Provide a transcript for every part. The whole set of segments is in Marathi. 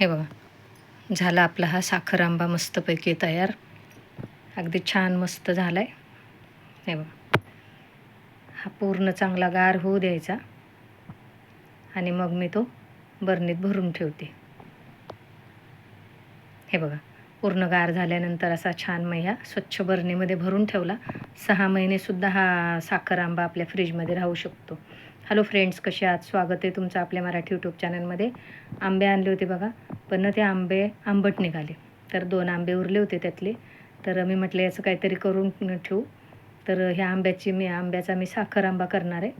हे बघा, झाला आपला हा साखर आंबा मस्तपैकी तयार. अगदी छान मस्त झाला आहे. हे बघा, हा पूर्ण चांगला गार होऊ द्यायचा आणि मग मी तो बरणीत भरून ठेवते. हे बघा, पूर्ण गार झाल्यानंतर असा छान ह्या स्वच्छ बरणीमध्ये भरून ठेवला. 6 महिनेसुद्धा हा साखर आंबा आपल्या फ्रीजमध्ये राहू शकतो. हॅलो फ्रेंड्स, कसे आहात? स्वागत आहे तुमचं आपल्या मराठी यूट्यूब चॅनलमध्ये. आंबे आणले होते बघा, पण ते आंबे आंबट निघाले. तर 2 आंबे उरले होते त्यातले. तर मी म्हटलं याचं काहीतरी करून ठेवू. तर ह्या आंब्याचा मी साखर आंबा करणार आहे.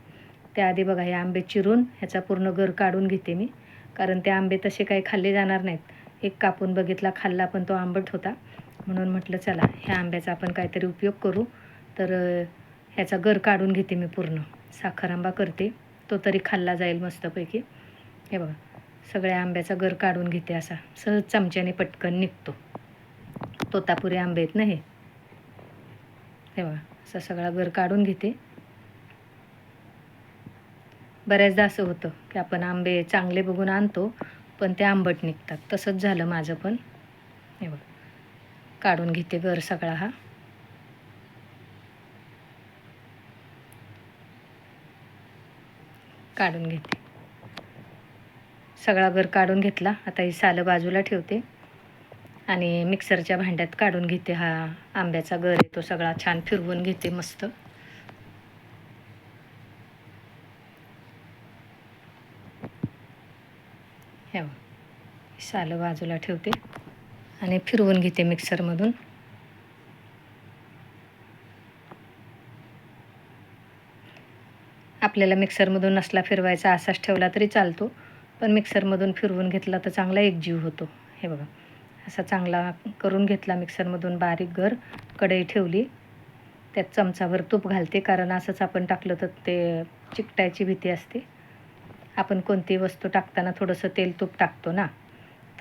त्याआधी बघा, हे आंबे चिरून ह्याचा पूर्ण गर काढून घेते मी, कारण ते आंबे तसे काही खाल्ले जाणार नाहीत. एक कापून बघितला, खाल्ला, पण तो आंबट होता. म्हणून म्हटलं चला ह्या आंब्याचा आपण काहीतरी उपयोग करू. तर ह्याचा गर काढून घेते मी पूर्ण. साखर आंबा करते, तो तरी खाल्ला जाईल मस्तपैकी. हे बघा, सगळ्या आंब्याचा गर काढून घेते. असा सहज चमच्याने पटकन निघतो. तोतापुरी आंबे आहेत ना हे. बघा, असा सगळा गर काढून घेते. बऱ्याचदा असं होतं की आपण आंबे चांगले बघून आणतो, पण ते आंबट निघतात. तसंच झालं माझं पण. हे बघा, काढून घेते गर सगळा हा. काढून घेते सगळा गर काढून घेतला. आता ही सालं बाजूला ठेवते आणि मिक्सरच्या भांड्यात काढून घेते. हा आंब्याचा गर आहे तो सगळा छान फिरवून घेते मस्त. हे बघा, सालं बाजूला ठेवते आणि फिरवून घेते मिक्सरमधून. आपल्याला मिक्सरमधून नसला फिरवायचा, असाच ठेवला तरी चालतो, पण मिक्सरमधून फिरवून घेतला तर चांगला एकजीव होतो. हे बघा, असा चांगला करून घेतला मिक्सरमधून बारीक गर. कढई ठेवली, त्यात चमचाभर तूप घालते, कारण असंच आपण टाकलं तर ते चिकटायची भीती असते. आपण कोणती वस्तू टाकताना थोडंसं तेल तूप टाकतो ना,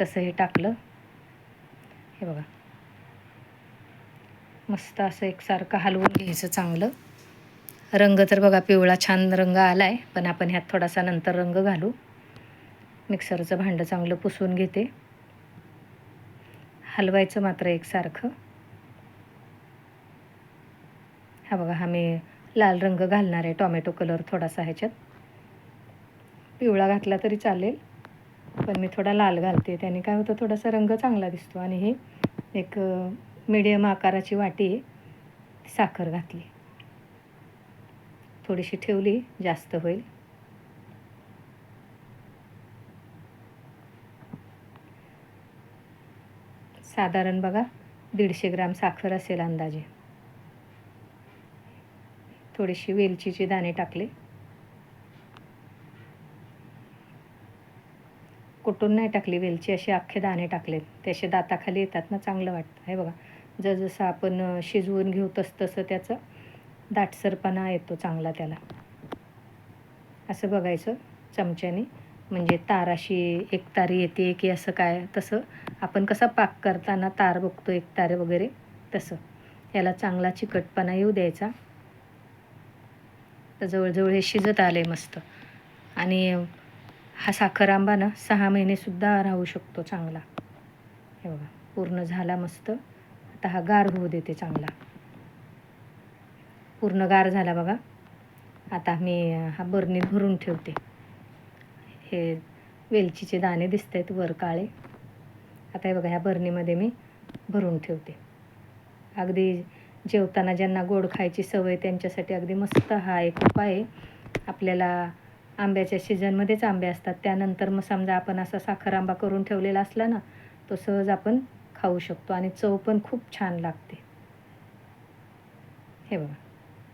तसं हे टाकलं. हे बघा, मस्त असं एकसारखं हलवून घ्यायचं चांगलं. रंग तर बघा पिवळा छान रंग आला आहे, पण आपण ह्यात थोडासा नंतर रंग घालू. मिक्सरचं भांडं चांगलं पुसून घेते. हलवायचं मात्र एकसारखं. हा बघा, हा मी लाल रंग घालणार आहे, टॉमॅटो कलर थोडासा ह्याच्यात. पिवळा घातला तरी चालेल, पण मी थोडा लाल घालते. त्याने काय होतं, थोडासा रंग चांगला दिसतो. आणि हे एक मीडियम आकाराची वाटी आहे, साखर घातली. थोडीशी ठेवली, जास्त होईल. साधारण बघा 150 ग्राम साखर असेल अंदाजे. थोडीशी वेलचीचे दाणे टाकले. कुटून नाही टाकली वेलची, असे अख्खे दाणे टाकलेत. ते असे दाताखाली येतात ना, चांगलं वाटतं. हे बघा, जसं आपण शिजवून घेऊ तसं त्याचं दाटसरपणा येतो चांगला त्याला. असं बघायचं चमच्याने, म्हणजे तार अशी एक तारी येते की असं काय, तसं आपण कसा पाक करताना तार बघतो एक तारे वगैरे, तसं याला चांगला चिकटपणा येऊ द्यायचा. तर जवळजवळ हे शिजत आले मस्त. आणि हा साखर आंबा ना 6 महिनेसुद्धा राहू शकतो चांगला. हे बघा, पूर्ण झाला मस्त. आता हा गार होऊ देते चांगला. पूर्ण गार झाला बघा. आता मी हा बरणीत भरून ठेवते. हे वेलचीचे दाणे दिसत आहेत वर काळे. आता हे बघा, ह्या बरणीमध्ये मी भरून ठेवते. अगदी जेवताना ज्यांना गोड खायची सवय त्यांच्यासाठी अगदी मस्त हा एक उपाय आहे. आपल्याला आंब्याच्या सीझनमध्येच आंबे असतात, त्यानंतर मग समजा आपण असा साखर आंबा करून ठेवलेला असला ना, तो सहज आपण खाऊ शकतो आणि चव पण खूप छान लागते. हे बघा,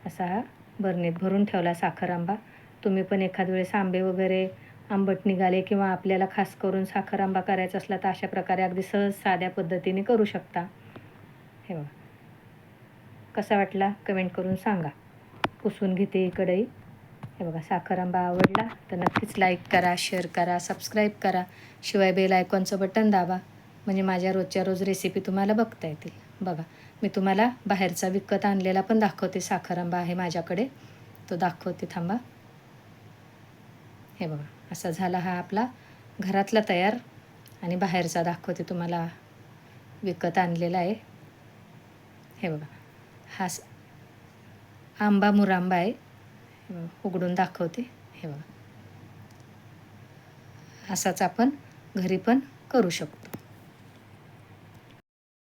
असा हा बरणीत भरून ठेवला साखर आंबा. तुम्ही पण एखाद वेळेस आंबे वगैरे आंबट निघाले किंवा आपल्याला खास करून साखर आंबा करायचा असला तर अशा प्रकारे अगदी सहज साध्या पद्धतीने करू शकता. हे बघा, कसा वाटला कमेंट करून सांगा. पुसून घेते ही कढई. हे बघा, साखर आंबा आवडला तर नक्कीच लाईक करा, शेअर करा, सबस्क्राईब करा. शिवाय बेल आयकॉनचं बटन दाबा, म्हणजे माझ्या रोजच्या रोज रेसिपी तुम्हाला बघता येतील. बघा, मी तुम्हाला बाहेरचा विकत आणलेला पण दाखवते. साखर आंबा आहे माझ्याकडे, तो दाखवते, थांबा. हे बघा, असा झाला हा आपला घरातला तयार आणि बाहेरचा दाखवते तुम्हाला, विकत आणलेला आहे. हे बघा, हा आंबा मुरांबा आहे. हे बघा, उघडून दाखवते. हे बघा, असाच आपण घरी पण करू शकतो.